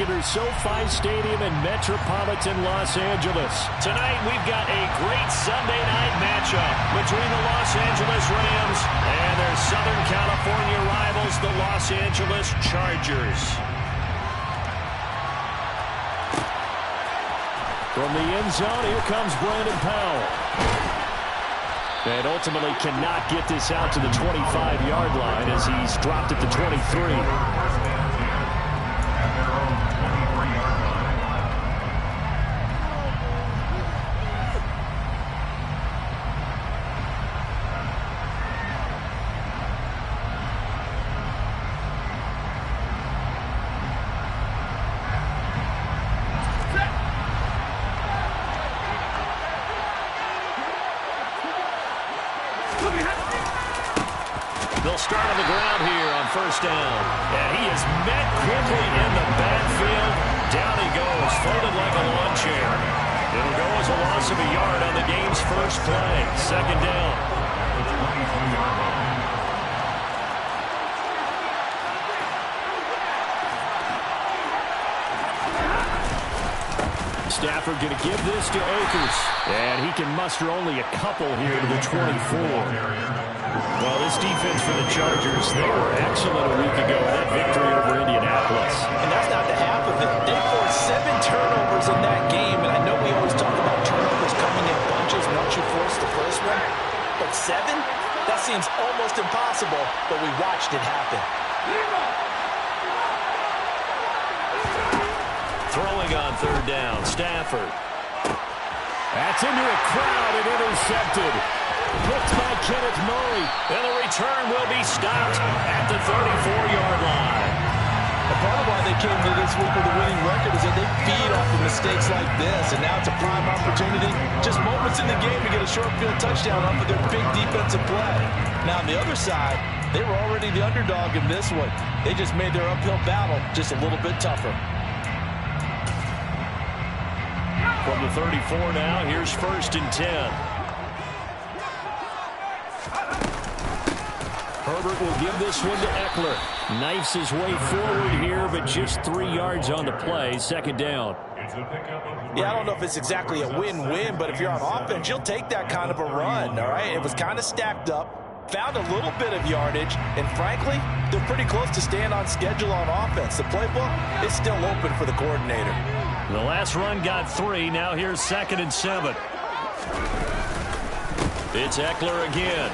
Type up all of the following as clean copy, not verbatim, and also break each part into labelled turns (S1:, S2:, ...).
S1: Popular SoFi Stadium in metropolitan Los Angeles. Tonight, we've got a great Sunday night matchup between the Los Angeles Rams and their Southern California rivals, the Los Angeles Chargers. From the end zone, here comes Brandon Powell. And ultimately cannot get this out to the 25-yard line as he's dropped at the 23. They'll start on the ground here on first down. And he is met quickly in the backfield. Down he goes, folded like a lawn chair. It'll go as a loss of a yard on the game's first play. Second down. Stafford going to give this to Akers. And he can muster only a couple here to the 24. Well, this defense for the Chargers, they were excellent a week ago in that victory over Indianapolis.
S2: And that's not the half of it. They forced 7 turnovers in that game, and I know we always talk about turnovers coming in bunches once you force the first one. But 7? That seems almost impossible, but we watched it happen.
S1: Throwing on third down, Stafford. That's into a crowd and intercepted. Picked by Kenneth Murray. And the return will be stopped at the 34-yard line.
S2: A part of why they came to this week with a winning record is that they feed off of mistakes like this, and now it's a prime opportunity. Just moments in the game to get a short field touchdown off of their big defensive play. Now, on the other side, they were already the underdog in this one. They just made their uphill battle just a little bit tougher.
S1: From the 34 now, here's first and 10. Herbert will give this one to Eckler. Knifes his way forward here, but just 3 yards on the play. Second down.
S2: Yeah, I don't know if it's exactly a win-win, but if you're on offense, you'll take that kind of a run, all right? It was kind of stacked up, found a little bit of yardage, and frankly, they're pretty close to staying on schedule on offense. The playbook is still open for the coordinator.
S1: The last run got 3. Now here's second and 7. It's Eckler again.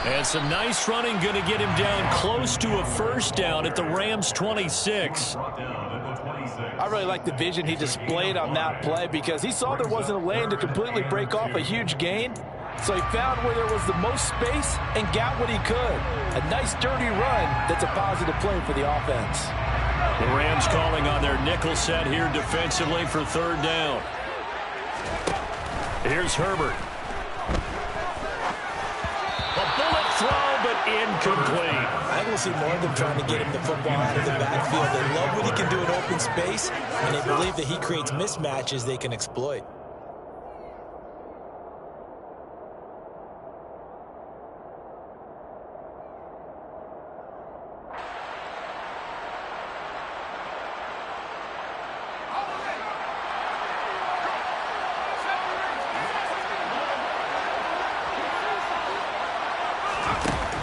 S1: And some nice running going to get him down close to a first down at the Rams' 26.
S2: I really like the vision he displayed on that play because he saw there wasn't a lane to completely break off a huge gain. So he found where there was the most space and got what he could. A nice dirty run that's a positive play for the offense.
S1: The Rams calling on their nickel set here defensively for third down. Here's Herbert. A bullet throw, but incomplete.
S2: I think we'll see more of them trying to get him the football out of the backfield. They love what he can do in open space, and they believe that he creates mismatches they can exploit.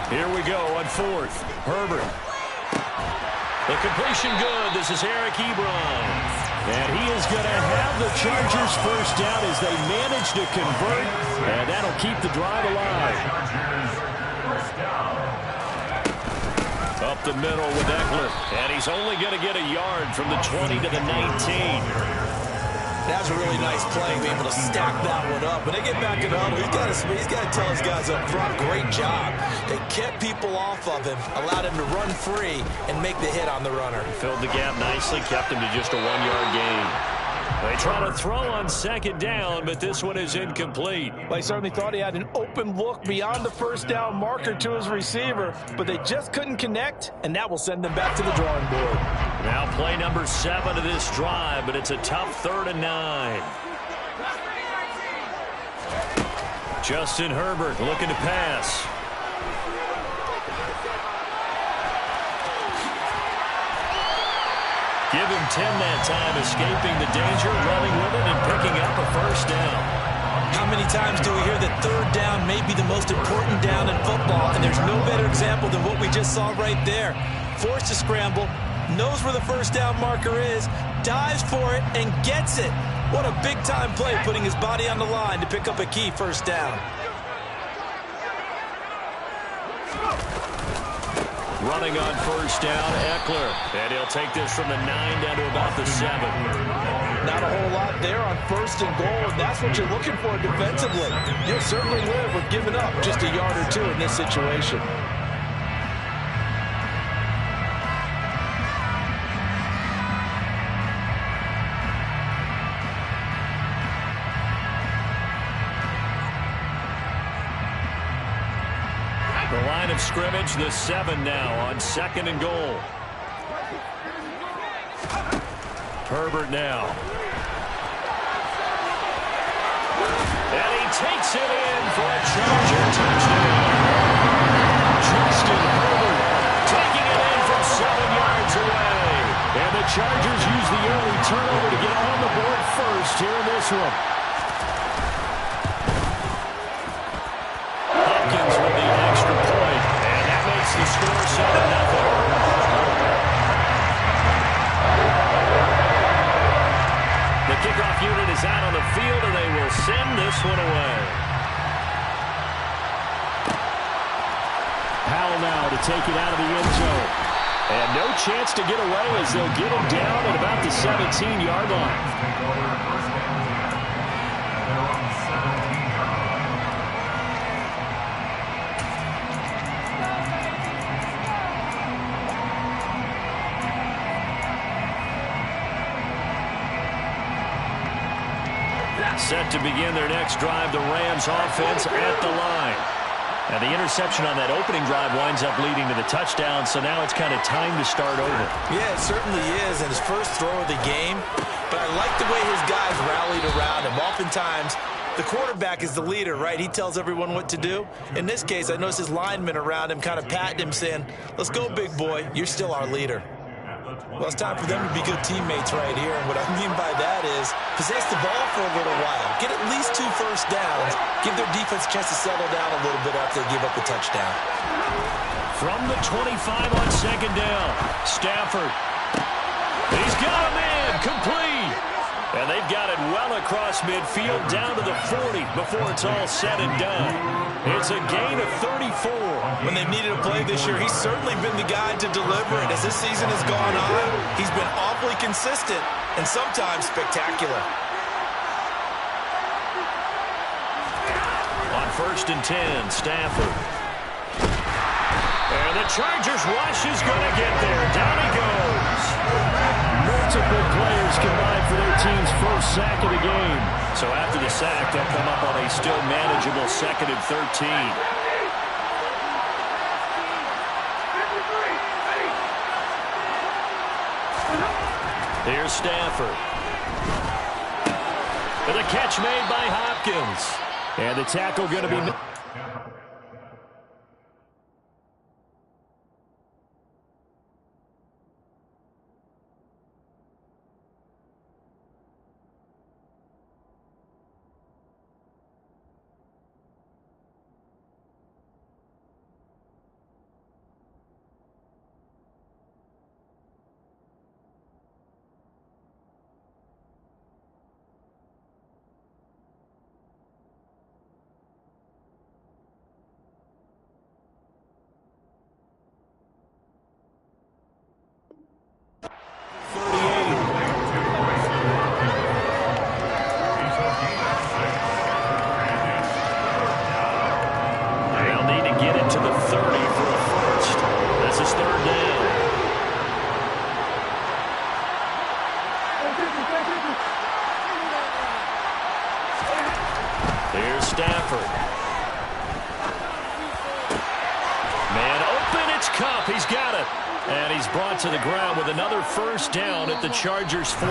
S1: Here we go on fourth. Herbert. The completion good. This is Eric Ebron. And he is going to have the Chargers first down as they manage to convert. And that'll keep the drive alive. Up the middle with Eckler. And he's only going to get a yard from the 20 to the 19.
S2: That was a really nice play, being able to stack that one up. When they get back in the huddle, he's got to tell his guys up front, great job. They kept people off of him, allowed him to run free and make the hit on the runner.
S1: Filled the gap nicely, kept him to just a 1-yard gain. They try to throw on second down, but this one is incomplete.
S2: They certainly thought he had an open look beyond the first down marker to his receiver, but they just couldn't connect, and that will send them back to the drawing board.
S1: Now play number 7 of this drive, but it's a tough 3rd and 9. Justin Herbert looking to pass. Give him 10 that time, escaping the danger, running with it, and picking up a first down.
S2: How many times do we hear that third down may be the most important down in football, and there's no better example than what we just saw right there. Forced to scramble, knows where the first down marker is, dives for it, and gets it. What a big-time play, putting his body on the line to pick up a key first down.
S1: Running on first down, Eckler. And he'll take this from the 9 down to about the 7.
S2: Not a whole lot there on first and goal, and that's what you're looking for defensively. You'll certainly live with giving up just a yard or two in this situation.
S1: The line of scrimmage, the 7 now on second and goal. Herbert now. And he takes it in for a Charger touchdown. Justin Herbert taking it in from 7 yards away. And the Chargers use the early turnover to get on the board first here in this one. Hopkins with the extra point, and that makes the score 7-0. The kickoff unit is out on the field, and they will send this one away. Powell now to take it out of the end zone. And no chance to get away as they'll get him down at about the 17-yard line. Set to begin their next drive, the Rams offense at the line. And the interception on that opening drive winds up leading to the touchdown, so now it's kind of time to start over.
S2: Yeah, it certainly is, and his first throw of the game. But I like the way his guys rallied around him. Oftentimes, the quarterback is the leader, right? He tells everyone what to do. In this case, I noticed his linemen around him kind of patting him, saying, "Let's go, big boy. You're still our leader." Well, it's time for them to be good teammates right here. And what I mean by that is possess the ball for a little while. Get at least 2 first downs. Give their defense a chance to settle down a little bit after they give up the touchdown.
S1: From the 25 on second down, Stafford. He's got a man, complete. And they've got it well across midfield down to the 40 before it's all said and done. It's a gain of 34.
S2: When they've needed a play this year, he's certainly been the guy to deliver it. As this season has gone on, he's been awfully consistent and sometimes spectacular.
S1: On first and 10, Stafford. And the Chargers rush is going to get there. Down he goes. Multiple players combined for their team's first sack of the game. So after the sack, they'll come up on a still manageable 2nd and 13. Here's Stafford. And the catch made by Hopkins. And the tackle going to be... Here's Stafford. Man open, it's Kupp. He's got it. And he's brought to the ground with another first down at the Chargers 14.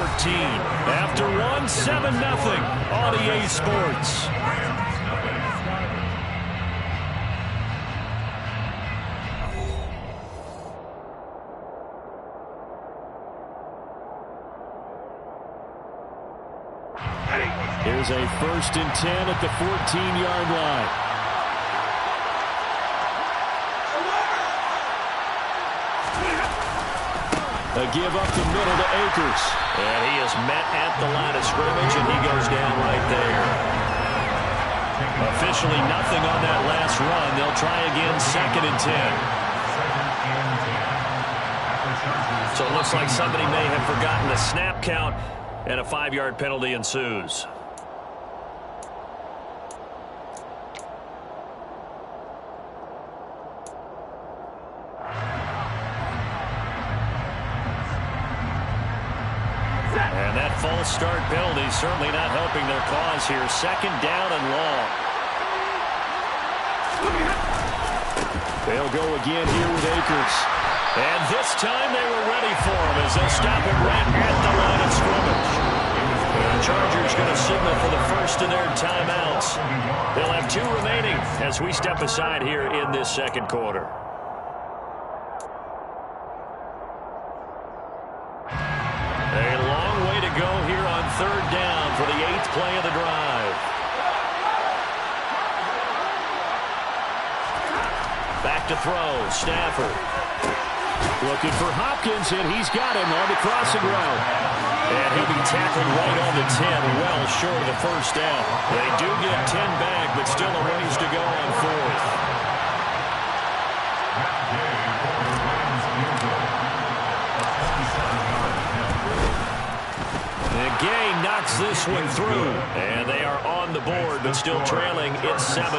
S1: After one, 7-0 on EA Sports. Here's a 1st and 10 at the 14-yard line. A give up the middle to Akers.
S3: And he is met at the line of scrimmage, and he goes down right there.
S1: Officially nothing on that last run. They'll try again, 2nd and 10.
S3: So it looks like somebody may have forgotten the snap count, and a 5-yard penalty ensues.
S1: And that false start penalty certainly not helping their cause here. 2nd down and long. They'll go again here with Akers. And this time they were ready for him as they'll stop him right at the line of scrimmage. The Chargers going to signal for the first of their timeouts. They'll have 2 remaining as we step aside here in this 2nd quarter. A long way to go here on 3rd down for the 8th play of the drive. Back to throw, Stafford. Looking for Hopkins, and he's got him on the crossing route. And he'll be tackled right on the 10, well short of the 1st down. They do get 10 back, but still a ways to go on 4th. Gay knocks this one through, and they are on the board, but still trailing. It's 7-3.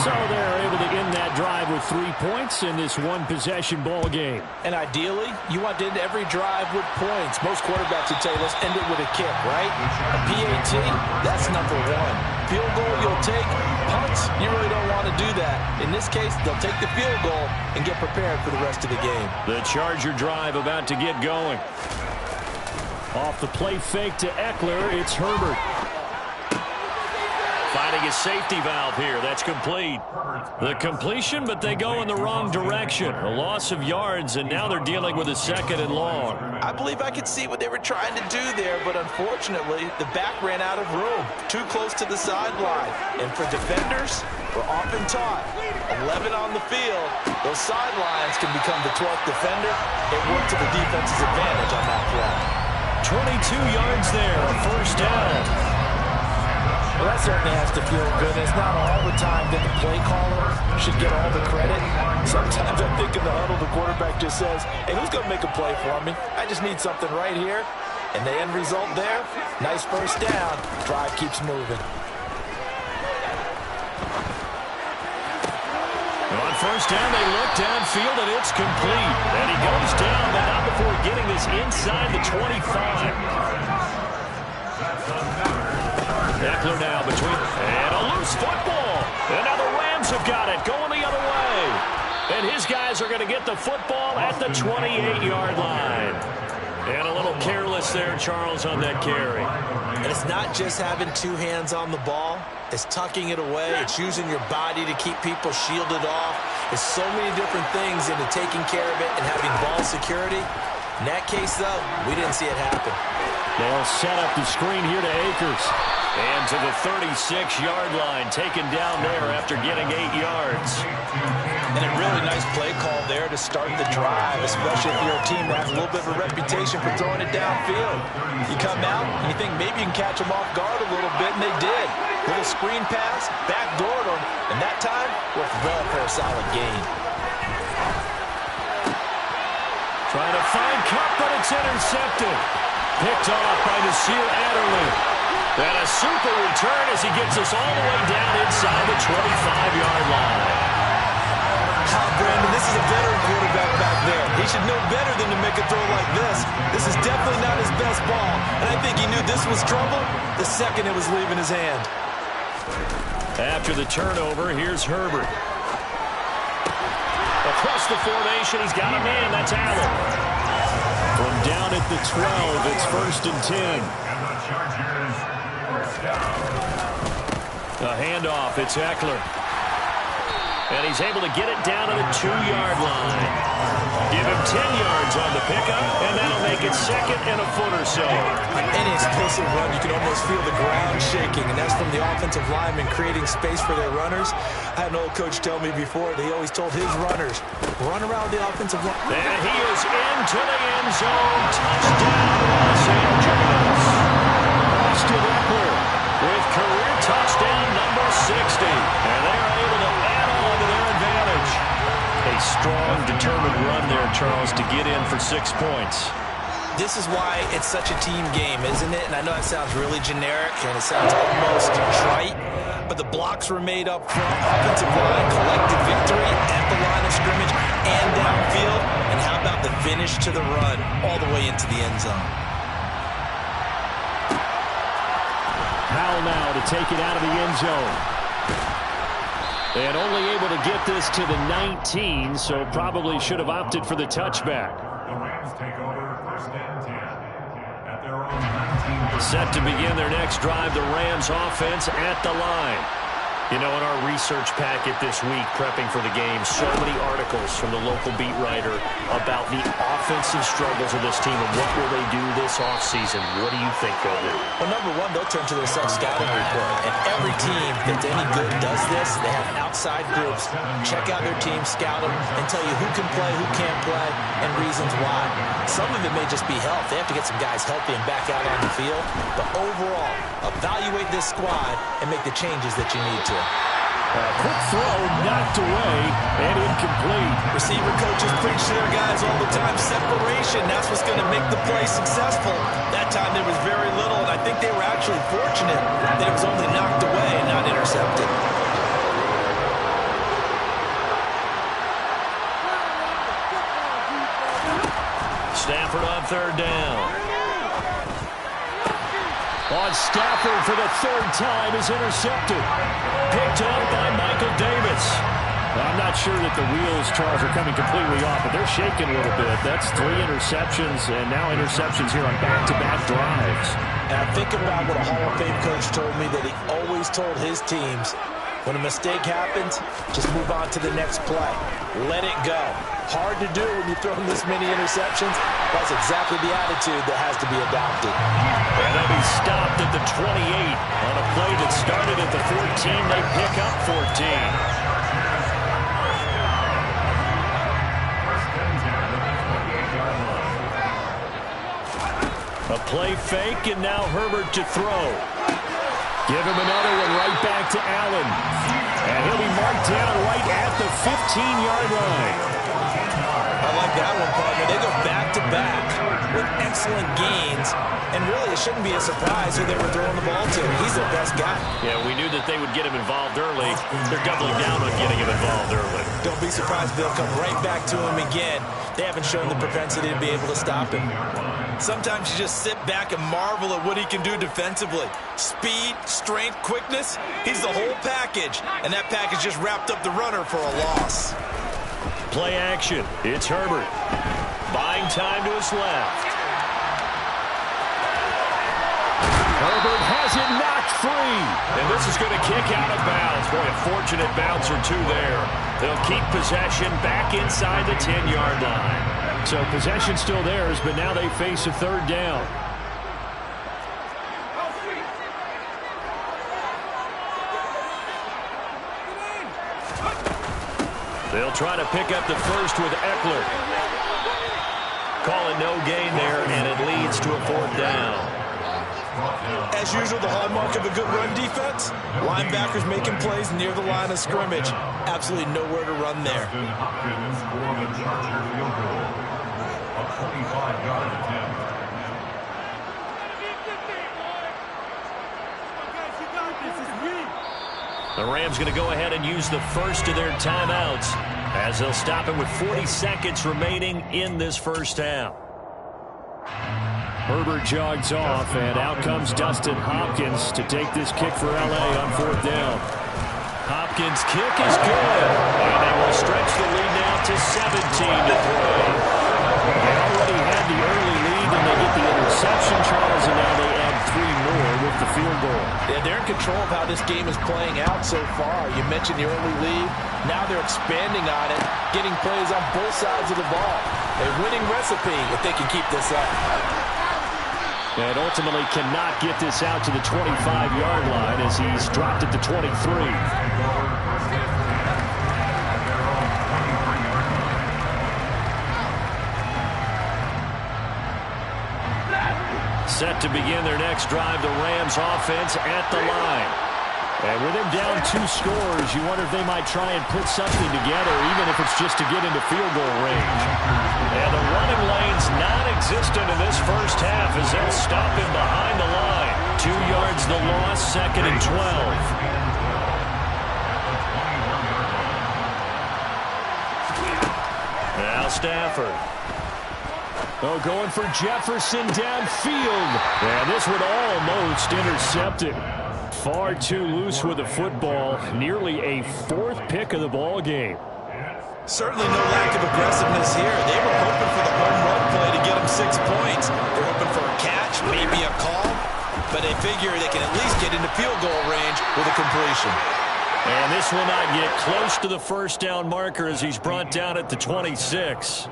S1: So they're able to end that drive with 3 points in this one-possession ball game.
S2: And ideally, you want to end every drive with points. Most quarterbacks would say, let's end it with a kick, right? A PAT, that's number 1. Field goal you'll take. Punts, you really don't want to do that. In this case, they'll take the field goal and get prepared for the rest of the game.
S1: The Charger drive about to get going. Off the play fake to Eckler, it's Herbert. Finding his safety valve here. That's complete. The completion, but they go in the wrong direction. A loss of yards, and now they're dealing with a 2nd and long.
S2: I believe I could see what they were trying to do there, but unfortunately, the back ran out of room. Too close to the sideline. And for defenders, we're often taught, 11 on the field, those sidelines can become the 12th defender. It worked to the defense's advantage on that play.
S1: 22 yards there, a 1st down.
S2: Well, that certainly has to feel good. It's not all the time that the play caller should get all the credit. Sometimes I think in the huddle, the quarterback just says, hey, who's going to make a play for me? I just need something right here. And the end result there, nice 1st down. Drive keeps moving.
S1: On 1st down, they look downfield, and it's complete. And he goes down, but not before getting this inside the 25. Eckler now between, and a loose football. And now the Rams have got it, going the other way. And his guys are going to get the football at the 28-yard line. And a little careless there, Charles, on that carry.
S2: And it's not just having 2 hands on the ball. It's tucking it away. It's using your body to keep people shielded off. There's so many different things into taking care of it and having ball security. In that case, though, we didn't see it happen.
S1: They'll set up the screen here to Akers. And to the 36-yard line, taken down there after getting 8 yards.
S2: And a really nice play call there to start the drive, especially if you're a team that has a little bit of a reputation for throwing it downfield. You come out and you think maybe you can catch them off guard a little bit, and they did. Little screen pass, backdoored them, and that time worked well for a solid gain.
S1: Trying to find Kupp, but it's intercepted. Picked off by Nasir Adderley. And a super return as he gets us all the way down inside the 25-yard line.
S2: Brandon, this is a veteran quarterback back there. He should know better than to make a throw like this. This is definitely not his best ball. And I think he knew this was trouble the second it was leaving his hand.
S1: After the turnover, here's Herbert. Across the formation, he's got a man. That's Allen. From down at the 12, it's 1st and 10. A handoff, it's Eckler. And he's able to get it down to the 2-yard line. Give him 10 yards on the pickup, and that'll make
S3: make it 2nd and a foot or so.
S2: On any explosive run, you can almost feel the ground shaking, and that's from the offensive linemen creating space for their runners. I had an old coach tell me before, he always told his runners, run around the offensive line.
S3: And he is into the end zone. Touchdown, Los Angeles. Austin Ekeler with career touchdown number 60. And they're able to add on to their advantage. A strong, determined run there, Charles, to get in for 6 points.
S2: This is why it's such a team game, isn't it? And I know that sounds really generic, and it sounds almost trite, but the blocks were made up front. Offensive line collected victory at the line of scrimmage and downfield. And how about the finish to the run all the way into the end zone?
S1: Powell now to take it out of the end zone. And only able to get this to the 19, so probably should have opted for the touchback.
S4: The Rams take over 1st and 10 at their own 19.
S3: Set to begin their next drive, the Rams offense at the line. You know, in our research packet this week, prepping for the game, so many articles from the local beat writer about the offensive struggles of this team and what will they do this offseason. What do you think they'll do?
S2: Well, number one, they'll turn to their self-scouting report. And every team that's any good does this. They have outside groups. Check out their team, scout them, and tell you who can play, who can't play, and reasons why. Some of it may just be health. They have to get some guys healthy and back out on the field. But overall, evaluate this squad and make the changes that you need to.
S1: Quick throw knocked away and incomplete.
S2: Receiver coaches preach to their guys all the time. Separation, that's what's going to make the play successful. That time there was very little, and I think they were actually fortunate that it was only knocked away and not intercepted.
S3: Stafford on 3rd down.
S1: On Stafford for the 3rd time is intercepted. Picked up by Michael Davis. I'm not sure that the wheels, Charles, are coming completely off, but they're shaking a little bit. That's 3 interceptions, and now interceptions here on back-to-back drives.
S2: And I think about what a Hall of Fame coach told me, that he always told his teams, when a mistake happens, just move on to the next play. Let it go. Hard to do when you throw this many interceptions. That's exactly the attitude that has to be adopted.
S3: And they'll be stopped at the 28 on a play that started at the 14. They pick up 14. A play fake, and now Herbert to throw. Give him another one right back to Allen. And he'll be marked down right at the 15-yard line.
S2: I like that one, partner. They go back-to-back with excellent gains. And really, it shouldn't be a surprise who they were throwing the ball to. He's their best guy.
S3: Yeah, we knew that they would get him involved early. They're doubling down on getting him involved early.
S2: Don't be surprised if they'll come right back to him again. They haven't shown the propensity to be able to stop him. Sometimes you just sit back and marvel at what he can do defensively. Speed, strength, quickness, he's the whole package. And that package just wrapped up the runner for a loss.
S3: Play action. It's Herbert. Buying time to his left.
S1: Herbert has it knocked free.
S3: And this is going to kick out of bounds. Boy, a fortunate bounce or two there. They'll keep possession back inside the 10-yard line.
S1: So possession still theirs, but now they face a 3rd down.
S3: They'll try to pick up the first with Ekeler. Call it no gain there, and it leads to a 4th down.
S2: As usual, the hallmark of a good run defense, linebackers making plays near the line of scrimmage. Absolutely nowhere to run there.
S4: Hopkins for the Charger field goal. A 25-yard attempt.
S3: The Rams going to go ahead and use the first of their timeouts as they'll stop it with 40 seconds remaining in this first half.
S1: Herbert jogs off, and out comes Dustin Hopkins to take this kick for L.A. on 4th down.
S3: Hopkins' kick is good, and they will stretch the lead now to 17 to 3.
S1: They already had the early lead, and they get the interception, Charles, and now they add 3 more with the field goal.
S2: Yeah, they're in control of how this game is playing out so far. You mentioned the early lead. Now they're expanding on it, getting plays on both sides of the ball. A winning recipe if they can keep this up.
S1: And ultimately cannot get this out to the 25-yard line as he's dropped it to 23. Set to begin their next drive, the Rams offense at the line. And with him down 2 scores, you wonder if they might try and put something together, even if it's just to get into field goal range. And the running lane's non-existent in this first half as they'll stop him behind the line. 2 yards the loss, 2nd and 12. Now Stafford. Oh, going for Jefferson downfield. And this would almost intercept it. Far too loose with the football. Nearly a 4th pick of the ball game.
S2: Certainly no lack of aggressiveness here. They were hoping for the home run play to get them 6 points. They're hoping for a catch, maybe a call. But they figure they can at least get into field goal range with a completion.
S1: And this will not get close to the first down marker as he's brought down at the 26.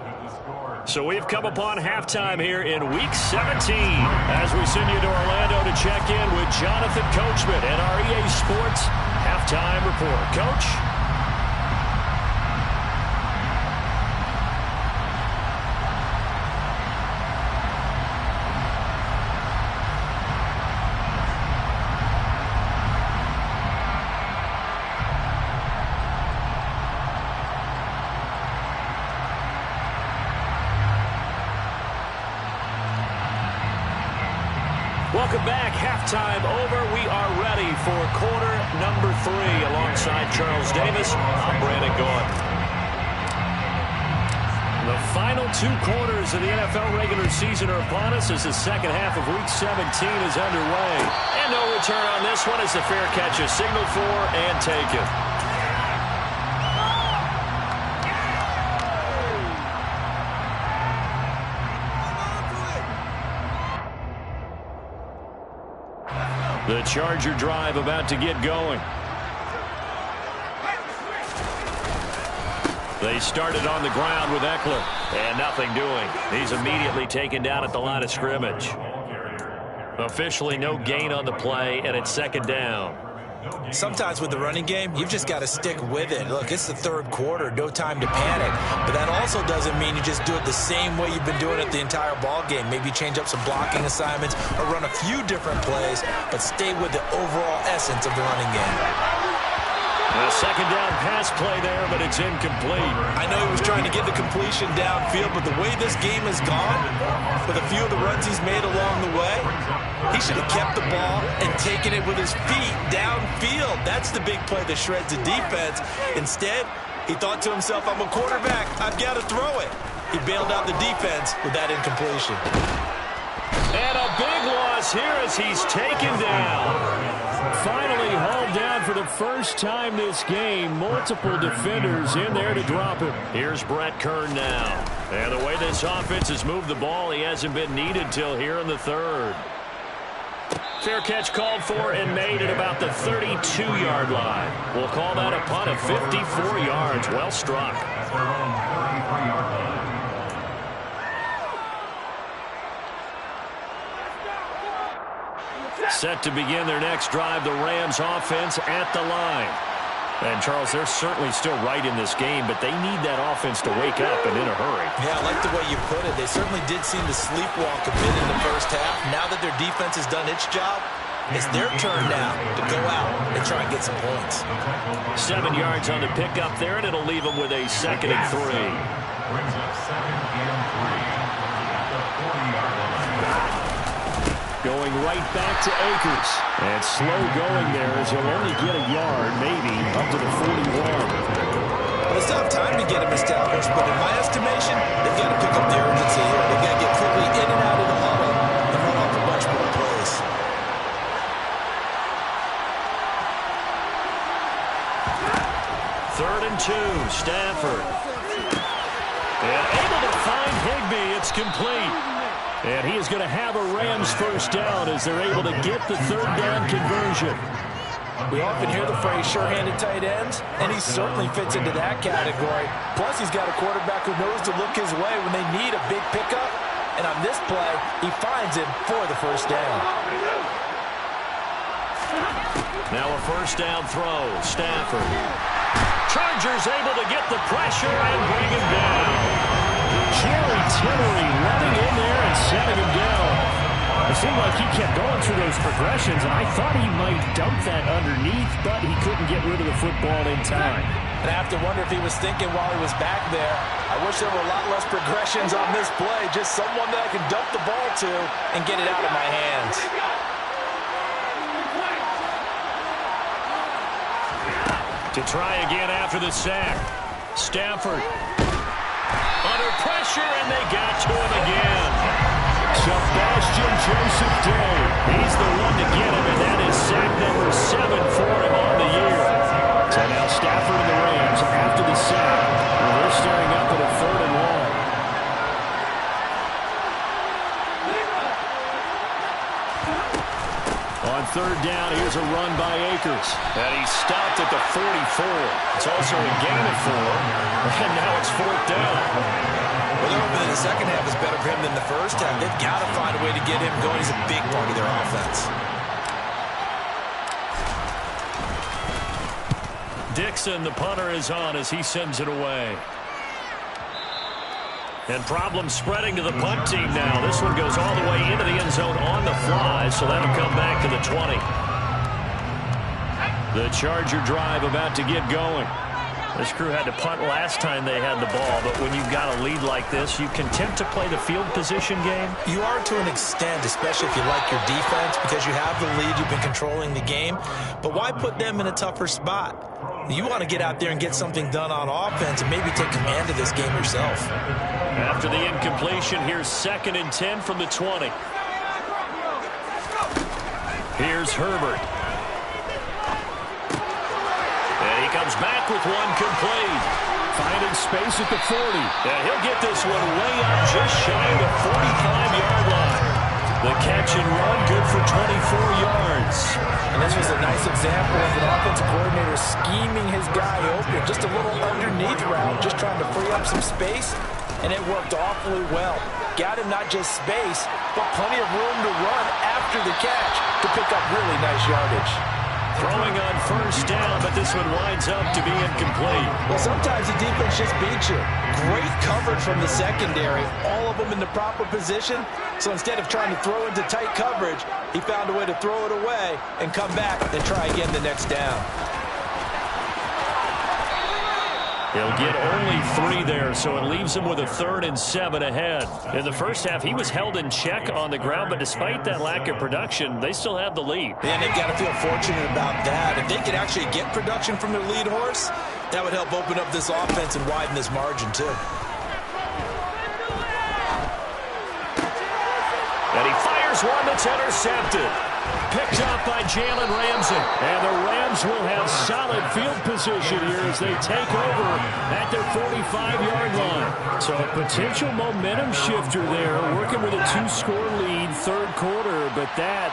S1: So we've come upon halftime here in Week 17 as we send you to Orlando to check in with Jonathan Coachman at our EA Sports Halftime Report. Coach? Welcome back. Halftime over. We are ready for quarter number 3. Alongside Charles Davis, I'm Brandon Gaudin. The final 2 quarters of the NFL regular season are upon us as the second half of Week 17 is underway. And no return on this one as the fair catch is signaled for and taken. The Charger drive about to get going. They started on the ground with Eckler, and nothing doing. He's immediately taken down at the line of scrimmage. Officially no gain on the play, and it's 2nd down.
S2: Sometimes with the running game, you've just got to stick with it. Look, it's the 3rd quarter, no time to panic. But that also doesn't mean you just do it the same way you've been doing it the entire ball game. Maybe change up some blocking assignments or run a few different plays, but stay with the overall essence of the running game.
S1: A 2nd down pass play there, but it's incomplete.
S2: I know he was trying to get the completion downfield, but the way this game has gone, with a few of the runs he's made along the way, he should have kept the ball and taken it with his feet downfield. That's the big play that shreds the defense. Instead, he thought to himself, I'm a quarterback, I've got to throw it. He bailed out the defense with that incompletion.
S1: And a big loss here as he's taken down. Finally hauled down for the first time this game. Multiple defenders in there to drop him. Here's Brett Kern now. And the way this offense has moved the ball, he hasn't been needed till here in the 3rd. Fair catch called for and made at about the 32-yard line. We'll call that a punt of 54 yards. Well struck. Set to begin their next drive, the Rams offense at the line. And, Charles, they're certainly still right in this game, but they need that offense to wake up and in a hurry.
S2: Yeah, I like the way you put it. They certainly did seem to sleepwalk a bit in the first half. Now that their defense has done its job, it's their turn now to go out and try and get some points.
S1: 7 yards on the pickup there, and it'll leave them with a 2nd and 3.
S4: Brings up 2nd and 3 at the 40-yard line.
S1: Going right back to Akers. And slow going there as he'll only get a yard, maybe, up to the 41.
S2: Well, it's not time to get him established, but in my estimation, they've got to pick up the urgency here. They've got to get quickly in and out of the huddle and run off a bunch more plays.
S1: Third and 2, Stafford. And able to find Higbee. It's complete. And he is going to have a Rams first down as they're able to get the 3rd down conversion.
S2: We often hear the phrase sure-handed tight ends, and he certainly fits into that category. Plus, he's got a quarterback who knows to look his way when they need a big pickup. And on this play, he finds him for the first down.
S1: Now a first down throw. Stafford. Chargers able to get the pressure and bring him down. Jerry Tillery running in there and setting him down.
S3: It seemed like he kept going through those progressions, and I thought he might dump that underneath, but he couldn't get rid of the football in time.
S2: And I have to wonder if he was thinking while he was back there, I wish there were a lot less progressions on this play, just someone that I can dump the ball to and get it out of my hands.
S1: To try again after the sack. Stafford. Under pressure, and they got to him again.
S3: Sebastian Joseph Day.
S1: He's the one to get him, and that is sack number 7 for him on the year.
S3: So now Stafford and the Rams after the sack. They're staring up at a 3rd and long.
S1: On 3rd down, here's a run by Akers. And he stopped at the 44. It's also a gain of 4. And now it's 4th down.
S2: Well, they're hoping that the second half is better for him than the first half. They've got to find a way to get him going. He's a big part of their offense.
S1: Dixon, the punter, is on as he sends it away. And problems spreading to the punt team now. This one goes all the way into the end zone on the fly, so that'll come back to the 20. The Charger drive about to get going. This crew had to punt last time they had the ball, but when you've got a lead like this, you can tempt to play the field position game.
S2: You are to an extent, especially if you like your defense, because you have the lead, you've been controlling the game. But why put them in a tougher spot? You want to get out there and get something done on offense and maybe take command of this game yourself.
S1: After the incompletion, here's 2nd and 10 from the 20. Here's Herbert. And he comes back with one complete.
S3: Finding space at the 40.
S1: And he'll get this one way up just shy of the 45-yard line. The catch and run good for 24 yards.
S2: And this was a nice example of an offensive coordinator scheming his guy open. Just a little underneath route, just trying to free up some space. And it worked awfully well. Got him not just space, but plenty of room to run after the catch to pick up really nice yardage.
S1: Throwing on 1st down, but this one winds up to be incomplete.
S2: Well, sometimes the defense just beats you. Great coverage from the secondary, all of them in the proper position. So instead of trying to throw into tight coverage, he found a way to throw it away and come back and try again the next down.
S1: He'll get only 3 there, so it leaves him with a 3rd and 7 ahead. In the first half, he was held in check on the ground, but despite that lack of production, they still have the lead.
S2: And they've got to feel fortunate about that. If they could actually get production from their lead horse, that would help open up this offense and widen this margin, too.
S1: And he fires one that's intercepted. Picked up by Jalen Ramsey.
S3: And the Rams will have solid field position here as they take over at their 45-yard line. So a potential momentum shifter there, working with a 2-score lead, 3rd quarter, but that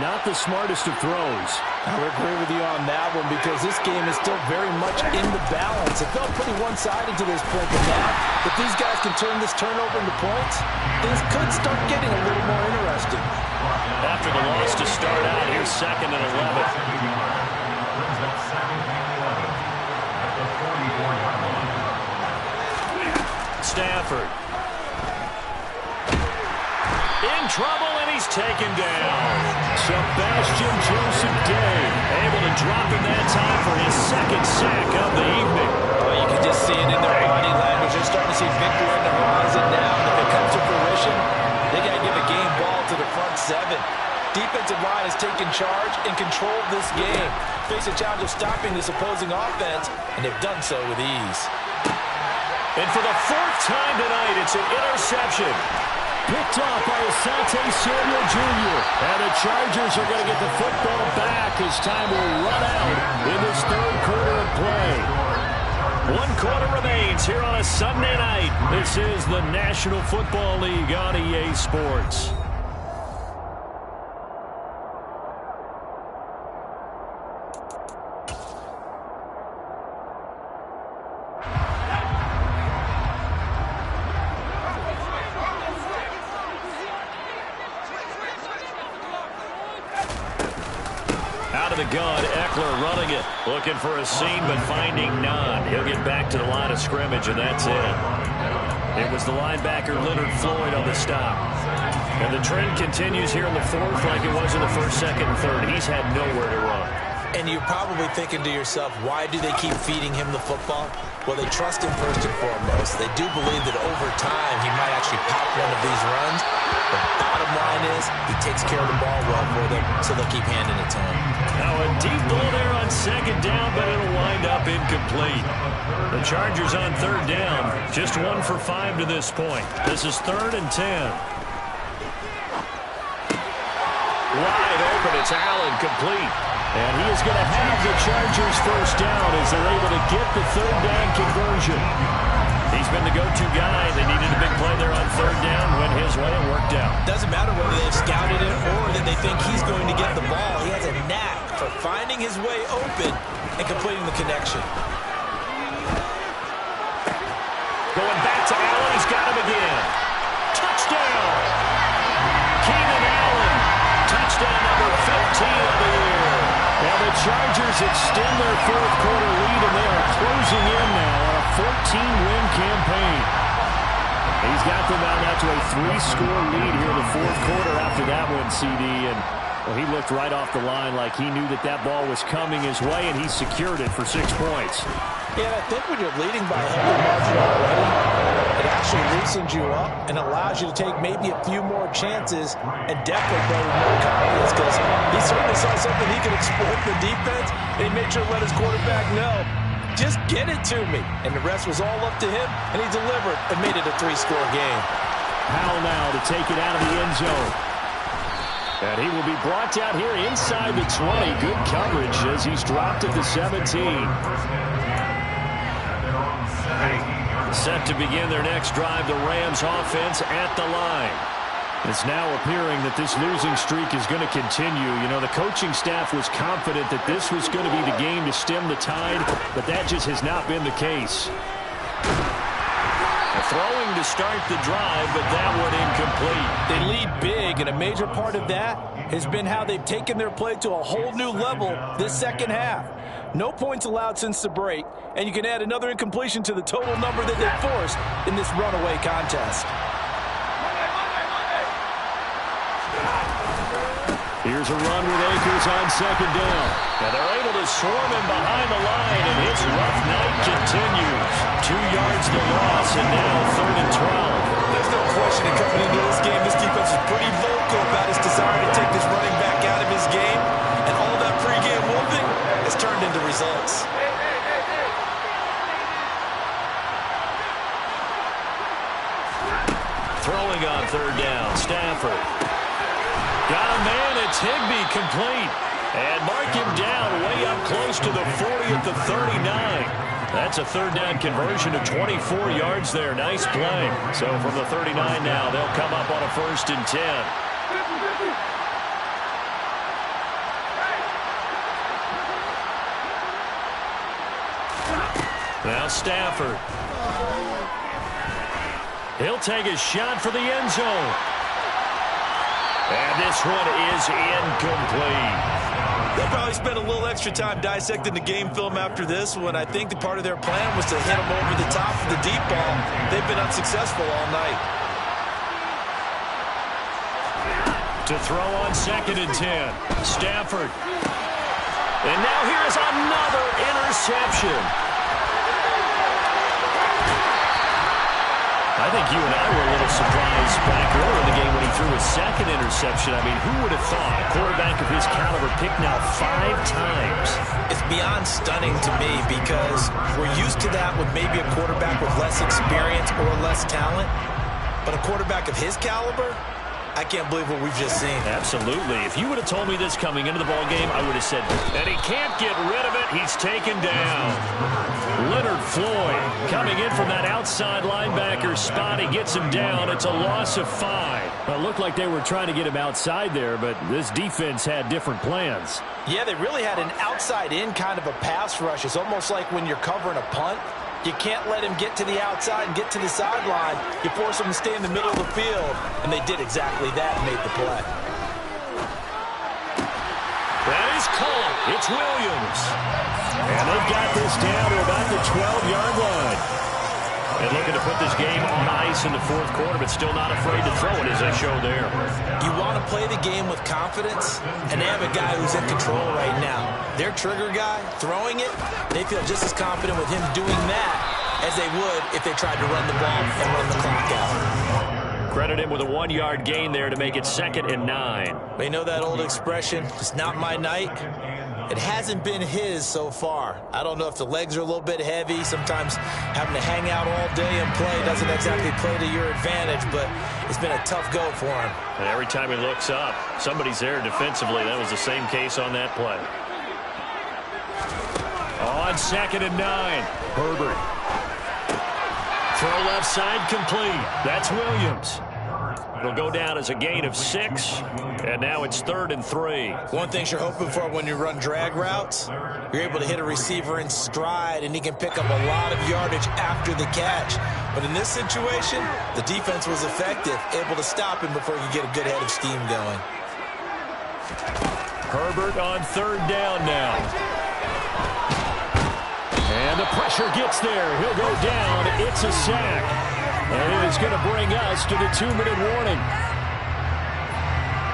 S3: not the smartest of throws.
S2: I would agree with you on that one because this game is still very much in the balance. It felt pretty one-sided to this point, but now if these guys can turn this turnover into points, things could start getting a little more interesting.
S1: After the loss to start out, here's 2nd and 11. Stafford. In trouble, and he's taken down.
S3: Sebastian Joseph Day
S1: able to drop him that time for his 2nd sack of the evening.
S2: Oh, you can just see it in their body language. They're starting to see victory in the horizon now. And if it comes to fruition, they got to give a game ball to the front 7. Defensive line has taken charge and controlled this game. Face a challenge of stopping this opposing offense, and they've done so with ease.
S1: And for the 4th time tonight, it's an interception.
S3: Picked off by Asante Samuel Jr. And the Chargers are going to get the football back as time will run out in this 3rd quarter of play.
S1: 1 quarter remains here on a Sunday night. This is the National Football League on EA Sports. out of the gun. Eckler running it. Looking for a seam, but finding none. He'll get back to the line of scrimmage, and that's it. It was the linebacker Leonard Floyd on the stop. And the trend continues here in the fourth like it was in the first, second, and third. He's had nowhere to run.
S2: And you're probably thinking to yourself, why do they keep feeding him the football? Well, they trust him first and foremost. They do believe that over time he might actually pop one of these runs. The bottom line is he takes care of the ball well for them, so they'll keep handing it to him.
S1: Now a deep ball there on second down, but it'll wind up incomplete. The Chargers on third down, just 1 for 5 to this point. This is 3rd and 10. Wide open, it's Allen, complete. And he is going to have the Chargers first down as they're able to get the third down conversion. He's been the go-to guy. They needed a big play there on third down. Went his way and worked out.
S2: Doesn't matter whether they've scouted it or that they think he's going to get the ball. He has a knack for finding his way open and completing the connection.
S1: Going back to Allen. He's got him again. Touchdown. Keenan Allen. Touchdown number 15 of the year. Now the Chargers extend their fourth quarter lead, and they are closing in now on a 14-win campaign. He's got them out now to a 3-score lead here in the fourth quarter after that one, CD. And well, he looked right off the line like he knew that that ball was coming his way, and he secured it for 6 points.
S2: Yeah, and I think when you're leading by a heavy margin already, it actually loosens you up and allows you to take maybe a few more chances and definitely play with more confidence, because he certainly saw something he could exploit the defense, and he made sure to let his quarterback know, just get it to me. And the rest was all up to him, and he delivered and made it a 3-score game.
S1: Powell now to take it out of the end zone. And he will be brought down here inside the 20. Good coverage as he's dropped at the 17. Set to begin their next drive, the Rams offense at the line. It's now appearing that this losing streak is going to continue. You know, the coaching staff was confident that this was going to be the game to stem the tide, but that just has not been the case. Throwing to start the drive, but that one incomplete.
S2: They lead big, and a major part of that has been how they've taken their play to a whole new level this second half. No points allowed since the break, and you can add another incompletion to the total number that they forced in this runaway contest.
S1: Here's a run with Akers on second down. And they're able to swarm him behind the line, and his rough night continues. 2 yards the loss, and now 3rd and 12.
S2: There's no question that coming into this game, this defense is pretty vocal about its desire to take this running back out of his game, and all that pregame whooping has turned into results.
S1: Throwing on third down, Stafford. Got a man, it's Higbee, complete. And mark him down way up close to the 40 at the 39. That's a third down conversion of 24 yards there. Nice play. So from the 39 now, they'll come up on a 1st and 10. Now Stafford. He'll take a shot for the end zone. And this one is incomplete.
S2: They'll probably spend a little extra time dissecting the game film after this one. I think the part of their plan was to hit them over the top of the deep ball. They've been unsuccessful all night.
S1: To throw on 2nd and 10. Stafford. And now here's another interception. I think you and I were a little surprised back earlier in the game when he threw his 2nd interception. I mean, who would have thought a quarterback of his caliber picked now 5 times?
S2: It's beyond stunning to me because we're used to that with maybe a quarterback with less experience or less talent. But a quarterback of his caliber, I can't believe what we've just seen.
S1: Absolutely. If you would have told me this coming into the ballgame, I would have said, and he can't get rid of it. He's taken down. Leonard Floyd coming in from that outside linebacker spot. He gets him down. It's a loss of 5. Well, it looked like they were trying to get him outside there, but this defense had different plans.
S2: Yeah, they really had an outside-in kind of a pass rush. It's almost like when you're covering a punt. You can't let him get to the outside and get to the sideline. You force him to stay in the middle of the field, and they did exactly that and made the play.
S1: That is caught. It's Williams. And they've got this down to about the 12-yard line. And looking to put this game on ice in the fourth quarter, but still not afraid to throw it, as they show there.
S2: You want to play the game with confidence, and they have a guy who's in control right now. Their trigger guy, throwing it, they feel just as confident with him doing that as they would if they tried to run the ball and run the clock out.
S1: Credit him with a 1-yard gain there to make it 2nd and 9.
S2: They know that old expression, it's not my night. It hasn't been his so far. I don't know if the legs are a little bit heavy. Sometimes having to hang out all day and play doesn't exactly play to your advantage, but it's been a tough go for him.
S1: And every time he looks up, somebody's there defensively. That was the same case on that play. On 2nd and 9, Herbert. Throw left side complete. That's Williams. It'll go down as a gain of 6, and now it's 3rd and 3.
S2: One thing you're hoping for when you run drag routes, you're able to hit a receiver in stride, and he can pick up a lot of yardage after the catch. But in this situation, the defense was effective, able to stop him before he could get a good head of steam going.
S1: Herbert on 3rd down now. And the pressure gets there. He'll go down. It's a sack. And it is going to bring us to the 2-minute warning.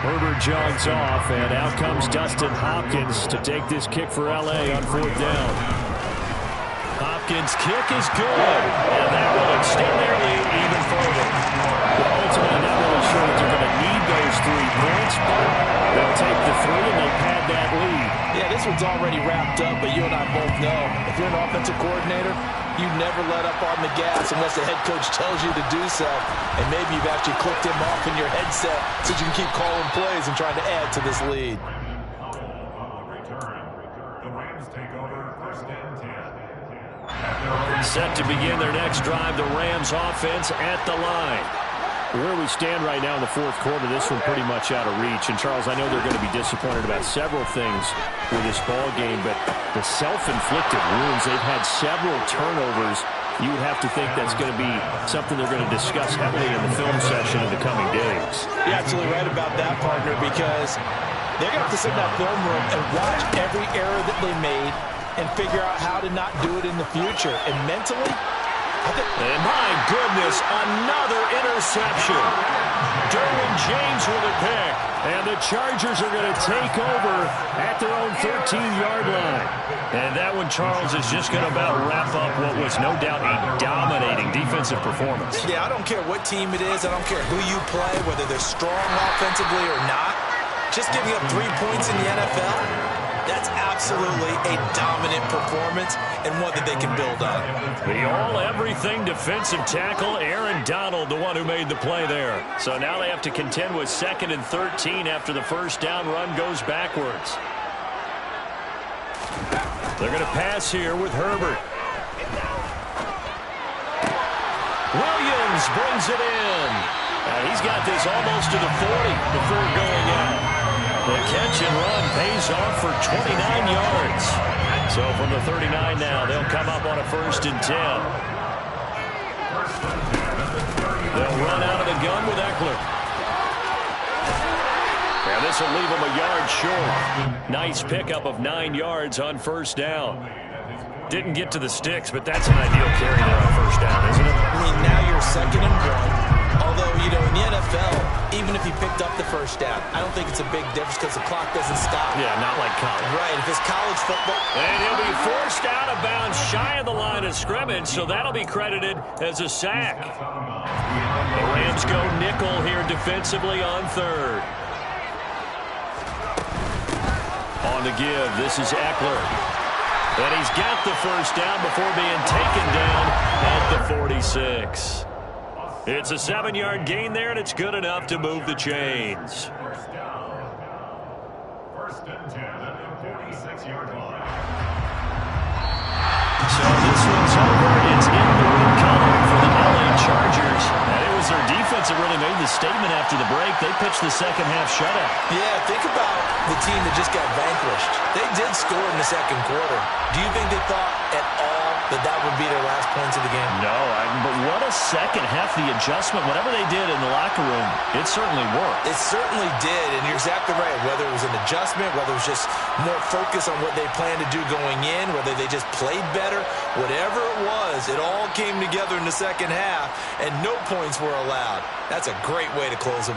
S1: Herbert jogs off, and out comes Dustin Hopkins to take this kick for L.A. on 4th down. Hopkins' kick is good, and that will extend their lead even further. Well, ultimately, not really sure that they're going to need those 3 points, but they'll take the 3 and they pad that lead.
S2: Yeah, this one's already wrapped up, but you and I both know if you're an offensive coordinator, you never let up on the gas unless the head coach tells you to do so. And maybe you've actually clicked him off in your headset so you can keep calling plays and trying to add to this lead.
S1: Set to begin their next drive, the Rams offense at the line. Where we stand right now in the fourth quarter, this one pretty much out of reach. And, Charles, I know they're going to be disappointed about several things with this ball game, but the self-inflicted wounds, they've had several turnovers. You would have to think that's going to be something they're going to discuss heavily in the film session in the coming days.
S2: You're absolutely right about that, partner, because they're going to have to sit in that film room and watch every error that they made and figure out how to not do it in the future. And mentally,
S1: and my goodness, another interception. Derwin James with a pick. And the Chargers are going to take over at their own 13-yard line. And that one, Charles, is just going to about wrap up what was no doubt a dominating defensive performance.
S2: Yeah, I don't care what team it is. I don't care who you play, whether they're strong offensively or not. Just giving up 3 points in the NFL, that's absolutely a dominant performance and one that they can build on.
S1: The all-everything defensive tackle, Aaron Donald, the one who made the play there. So now they have to contend with 2nd and 13 after the first down run goes backwards. They're going to pass here with Herbert. Williams brings it in. He's got this almost to the 40 before going out. The catch and run pays off for 29 yards. So from the 39 now, they'll come up on a 1st and 10. They'll run out of the gun with Eckler. And this will leave them a yard short. Nice pickup of 9 yards on 1st down. Didn't get to the sticks, but that's an ideal carry there on 1st down, isn't it?
S2: I mean, now you're 2nd and 1. Although, you know, in the NFL, even if you picked up the 1st down, I don't think it's a big difference because the clock doesn't stop.
S1: Yeah, not like college.
S2: Right, if it's college football.
S1: And he'll be forced out of bounds shy of the line of scrimmage, so that'll be credited as a sack. The Rams go nickel here defensively on 3rd. On the give, this is Eckler. And he's got the 1st down before being taken down at the 46. It's a 7-yard gain there, and it's good enough to move the chains.
S4: 1st and 10 at the 46-yard line.
S1: So this one's over. It's in the win column for the LA Chargers. And it was their defense that really made the statement after the break. They pitched the second half shutout.
S2: Yeah, think about the team that just got vanquished. They did score in the 2nd quarter. Do you think they thought at all that that would be their last points of the game?
S1: No, but what a second half. The adjustment, whatever they did in the locker room, it certainly worked.
S2: It certainly did, and you're exactly right. Whether it was an adjustment, whether it was just more focus on what they planned to do going in, whether they just played better, whatever it was, it all came together in the second half, and no points were allowed. That's a great way to close them out.